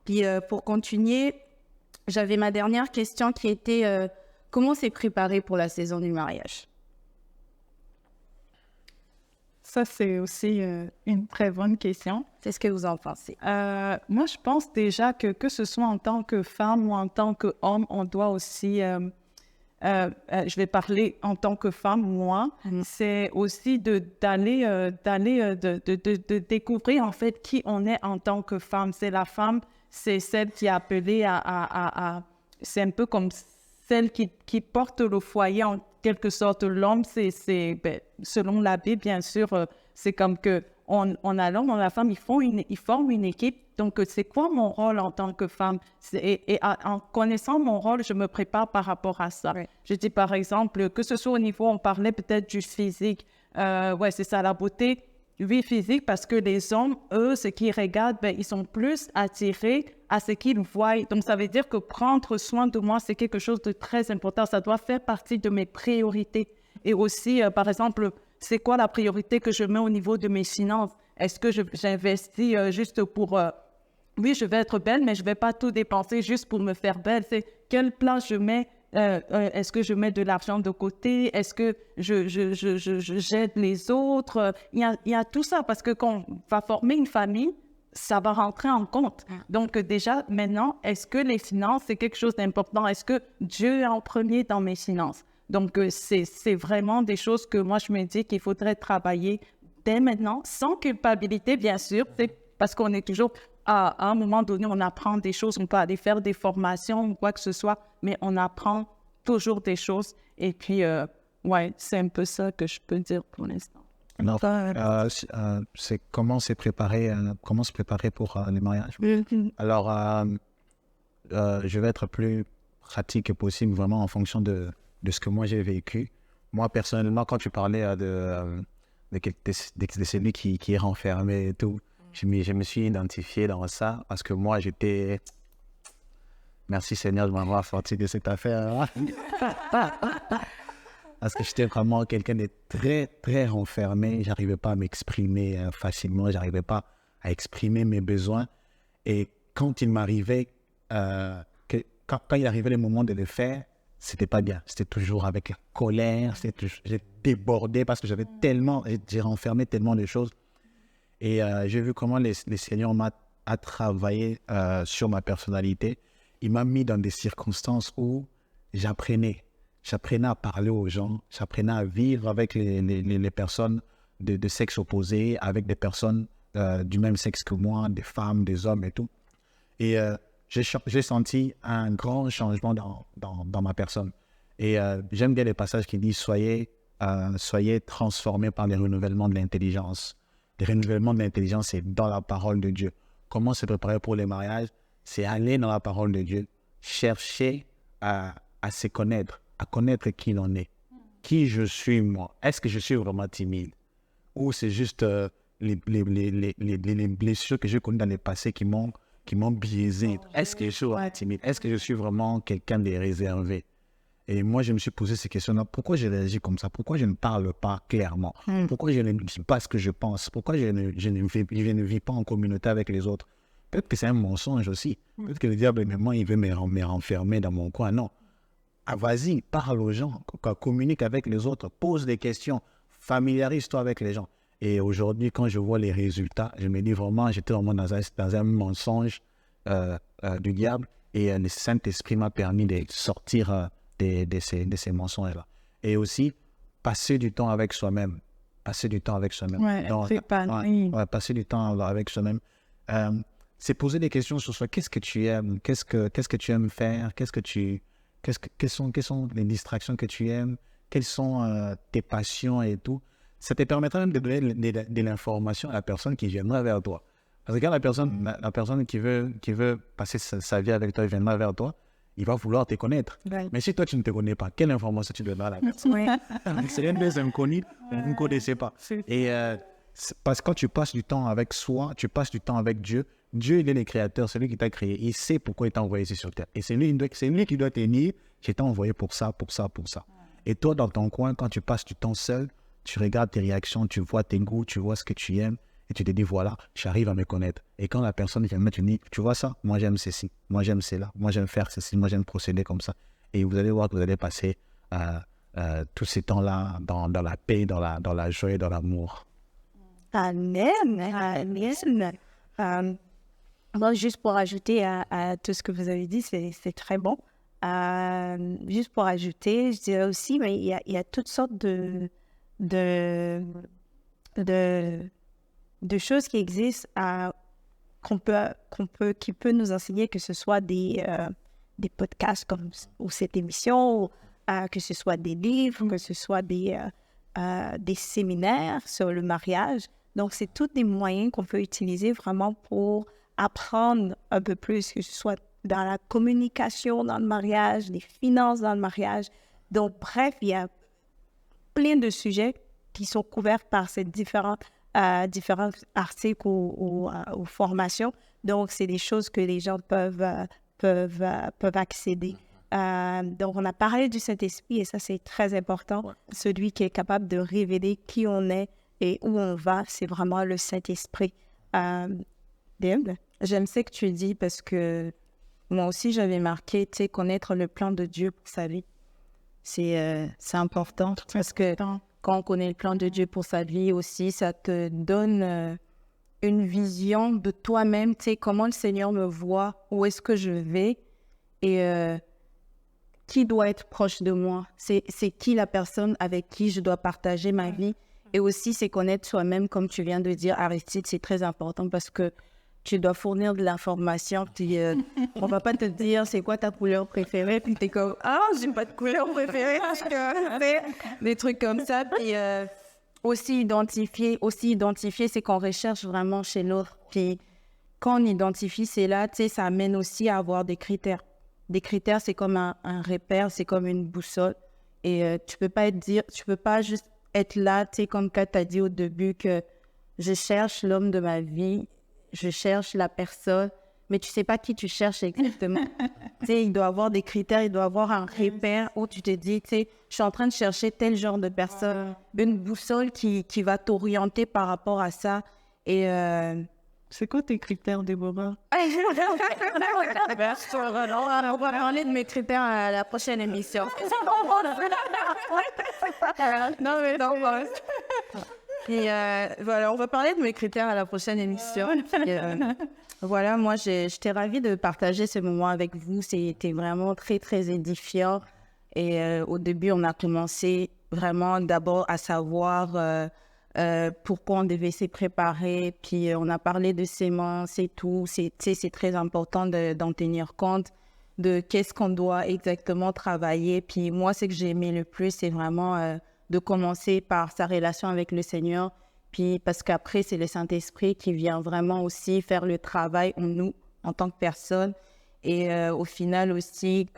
Puis pour continuer, j'avais ma dernière question qui était comment s'est préparé pour la saison du mariage? Ça, c'est aussi une très bonne question. C'est ce que vous en pensez? Moi, je pense déjà que ce soit en tant que femme ou en tant qu'homme, on doit aussi, je vais parler en tant que femme, moi, c'est aussi de découvrir en fait qui on est en tant que femme. C'est la femme, c'est celle qui est appelée c'est un peu comme celle qui porte le foyer en quelque sorte. L'homme, selon la Bible, bien sûr, c'est comme que on a l'homme, on a la femme, ils forment une équipe. Donc, c'est quoi mon rôle en tant que femme? En connaissant mon rôle, je me prépare par rapport à ça. Oui. Je dis, par exemple, que ce soit au niveau, on parlait peut-être du physique. Ouais, c'est ça, la beauté, oui, physique, parce que les hommes, eux, ce qu'ils regardent, ils sont plus attirés à ce qu'ils voient. Donc, ça veut dire que prendre soin de moi, c'est quelque chose de très important. Ça doit faire partie de mes priorités. Et aussi, par exemple, c'est quoi la priorité que je mets au niveau de mes finances? Est-ce que j'investis juste pour... oui, je vais être belle, mais je ne vais pas tout dépenser juste pour me faire belle. C'est quelle place je mets? Est-ce que je mets de l'argent de côté? Est-ce que j'aide les autres? Il y a tout ça parce que quand on va former une famille, ça va rentrer en compte. Donc déjà, maintenant, est-ce que les finances, c'est quelque chose d'important? Est-ce que Dieu est en premier dans mes finances? Donc, c'est vraiment des choses que moi, je me dis qu'il faudrait travailler dès maintenant, sans culpabilité, bien sûr, parce qu'on est toujours... À un moment donné, on apprend des choses, on peut aller faire des formations ou quoi que ce soit, mais on apprend toujours des choses. Et puis, ouais, c'est un peu ça que je peux dire pour l'instant. Alors, c'est comment se préparer pour les mariages. Alors, je vais être plus pratique que possible, vraiment en fonction de ce que moi j'ai vécu. Moi, personnellement, quand tu parlais de celui qui est renfermé et tout, je me suis identifié dans ça parce que moi, j'étais... Merci Seigneur de m'avoir sorti de cette affaire. Parce que j'étais vraiment quelqu'un de très, très renfermé. Je n'arrivais pas à m'exprimer facilement. Je n'arrivais pas à exprimer mes besoins. Et quand il m'arrivait, quand il arrivait le moment de le faire, c'était pas bien. C'était toujours avec la colère. J'ai débordé parce que j'ai renfermé tellement de choses. Et j'ai vu comment le Seigneur m'a travaillé sur ma personnalité. Il m'a mis dans des circonstances où j'apprenais à parler aux gens, j'apprenais à vivre avec les personnes de sexe opposé, avec des personnes du même sexe que moi, des femmes, des hommes et tout. Et j'ai senti un grand changement dans ma personne. Et j'aime bien les passages qui disent « Soyez transformés par les renouvellements de l'intelligence ». Le renouvellement de l'intelligence, c'est dans la parole de Dieu. Comment se préparer pour les mariages? C'est aller dans la parole de Dieu, chercher à se connaître, à connaître qui l'on est. Qui je suis, moi? Est-ce que je suis vraiment timide? Ou c'est juste les blessures que j'ai connues dans le passé qui m'ont biaisé? Est-ce que je suis vraiment timide? Est-ce que je suis vraiment quelqu'un de réservé? Et moi, je me suis posé ces questions-là. Pourquoi j'ai réagi comme ça? Pourquoi je ne parle pas clairement? Pourquoi je ne dis pas ce que je pense? Pourquoi je ne vis pas en communauté avec les autres? Peut-être que c'est un mensonge aussi. Peut-être que le diable, maintenant, il veut me renfermer dans mon coin. Non. Ah, vas-y, parle aux gens, communique avec les autres, pose des questions, familiarise-toi avec les gens. Et aujourd'hui, quand je vois les résultats, je me dis vraiment, j'étais vraiment dans un mensonge du diable. Et le Saint-Esprit m'a permis de sortir de ces mensonges-là. Et aussi, passer du temps avec soi-même. Passer du temps avec soi-même. Passer du temps avec soi-même. C'est poser des questions sur soi. Qu'est-ce que tu aimes? Qu'est-ce que tu aimes faire? Quelles sont les distractions que tu aimes? Quelles sont tes passions et tout? Ça te permettra même de donner de l'information à la personne qui viendra vers toi. Parce que quand la personne qui veut passer sa vie avec toi, elle viendra vers toi, il va vouloir te connaître. Ouais. Mais si toi, tu ne te connais pas, quelle information tu donneras à la personne? Oui. C'est un des inconnus, on ne connaissait pas. Et parce que quand tu passes du temps avec soi, tu passes du temps avec Dieu. Dieu, il est le créateur, c'est lui qui t'a créé. Il sait pourquoi il t'a envoyé ici sur terre. Et c'est lui qui doit te dire, je t'ai envoyé pour ça, pour ça, pour ça. Et toi, dans ton coin, quand tu passes du temps seul, tu regardes tes réactions, tu vois tes goûts, tu vois ce que tu aimes. et tu te dis, voilà, j'arrive à me connaître. Et quand la personne vient tu dis, tu vois ça, moi j'aime ceci, moi j'aime cela, moi j'aime faire ceci, moi j'aime procéder comme ça. Et vous allez voir que vous allez passer tous ces temps-là dans la paix, dans la joie et dans l'amour. Amen. Bon, juste pour ajouter à tout ce que vous avez dit, c'est très bon. Juste pour ajouter, je dirais aussi, mais il y a toutes sortes de choses qui existent qui peut nous enseigner, que ce soit des podcasts ou cette émission, ou, que ce soit des livres, que ce soit des séminaires sur le mariage. Donc, c'est tous des moyens qu'on peut utiliser vraiment pour apprendre un peu plus, que ce soit dans la communication dans le mariage, les finances dans le mariage. Donc, bref, il y a plein de sujets qui sont couverts par ces différents articles ou formations. Donc, c'est des choses que les gens peuvent accéder. Donc, on a parlé du Saint-Esprit et ça, c'est très important. Ouais. Celui qui est capable de révéler qui on est et où on va, c'est vraiment le Saint-Esprit. J'aime ce que tu dis parce que moi aussi, j'avais marqué, tu sais, connaître le plan de Dieu pour sa vie. C'est important parce que quand on connaît le plan de Dieu pour sa vie aussi, ça te donne une vision de toi-même, tu sais, comment le Seigneur me voit, où est-ce que je vais et qui doit être proche de moi. C'est qui la personne avec qui je dois partager ma vie. Et aussi, c'est connaître soi-même, comme tu viens de dire, Aristide, c'est très important parce que tu dois fournir de l'information. On ne va pas te dire c'est quoi ta couleur préférée, puis tu es comme « Ah, j'ai pas de couleur préférée », des trucs comme ça. Puis aussi identifier, c'est qu'on recherche vraiment chez l'autre. Puis quand on identifie, c'est là, tu sais, ça amène aussi à avoir des critères. Des critères, c'est comme un repère, c'est comme une boussole. Et tu peux pas juste être là, tu sais, comme Kat t'a dit au début, que je cherche l'homme de ma vie, je cherche la personne, mais tu sais pas qui tu cherches exactement. Tu sais, il doit avoir des critères, il doit avoir un repère où tu te dis, tu sais, je suis en train de chercher tel genre de personne, une boussole qui va t'orienter par rapport à ça. Et c'est quoi tes critères, Déborah? On va parler de mes critères à la prochaine émission. Non, mais non, et voilà, on va parler de mes critères à la prochaine émission. Et, voilà, moi, j'étais ravie de partager ce moment avec vous. C'était vraiment très, très édifiant. Et au début, on a commencé vraiment d'abord à savoir pourquoi on devait se préparer. Puis on a parlé de sémences et tout. C'est très important d'en tenir compte, de qu'est-ce qu'on doit exactement travailler. Puis moi, ce que j'ai aimé le plus, c'est vraiment de commencer par sa relation avec le Seigneur. Puis parce qu'après, c'est le Saint-Esprit qui vient vraiment aussi faire le travail en nous, en tant que personne. Et au final aussi,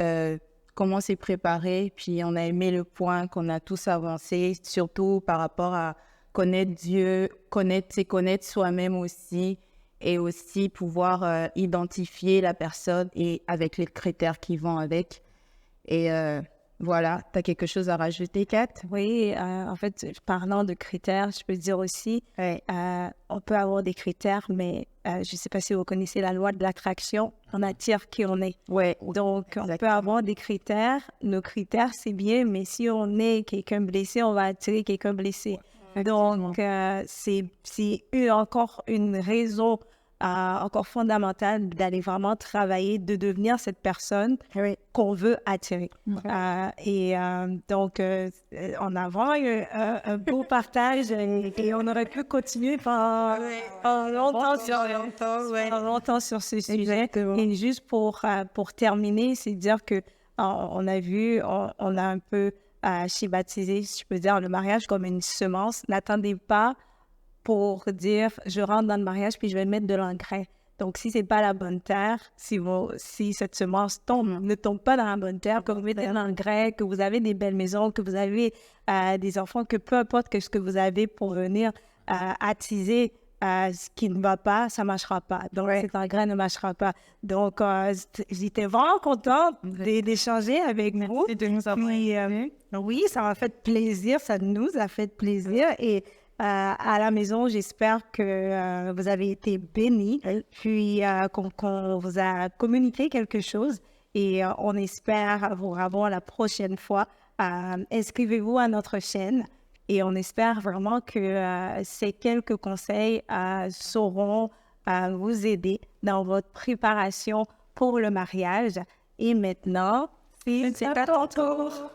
comment s'y préparer. Puis on a aimé le point qu'on a tous avancé, surtout par rapport à connaître Dieu, connaître soi-même aussi, et aussi pouvoir identifier la personne et avec les critères qui vont avec. Et voilà, tu as quelque chose à rajouter, Kat? Oui, en fait, parlant de critères, je peux dire aussi, on peut avoir des critères, mais je ne sais pas si vous connaissez la loi de l'attraction, on attire qui on est. Ouais, donc, on peut avoir des critères. Nos critères, c'est bien, mais si on est quelqu'un blessé, on va attirer quelqu'un blessé. Donc, c'est encore une raison encore fondamentale d'aller vraiment travailler, de devenir cette personne qu'on veut attirer. Donc, en avant, un beau partage et on aurait pu continuer pendant longtemps sur ce sujet. Exactement. Et juste pour terminer, c'est dire que on a vu, on a un peu baptisé, si je peux dire, le mariage comme une semence. N'attendez pas pour dire je rentre dans le mariage puis je vais mettre de l'engrais. Donc, si c'est pas la bonne terre, si cette semence ne tombe pas dans la bonne terre, que vous mettez de l'engrais, que vous avez des belles maisons, que vous avez des enfants, que peu importe ce que vous avez pour venir attiser ce qui ne va pas, ça ne marchera pas. Donc, cet engrais ne marchera pas. Donc, j'étais vraiment contente d'échanger avec vous. Merci de nous avoir oui, ça m'a fait plaisir. Ça nous a fait plaisir. Et à la maison. J'espère que vous avez été bénis, puis qu'on vous a communiqué quelque chose. Et on espère vous revoir la prochaine fois. Inscrivez-vous à notre chaîne et on espère vraiment que ces quelques conseils sauront vous aider dans votre préparation pour le mariage. Et maintenant, c'est à ton tour.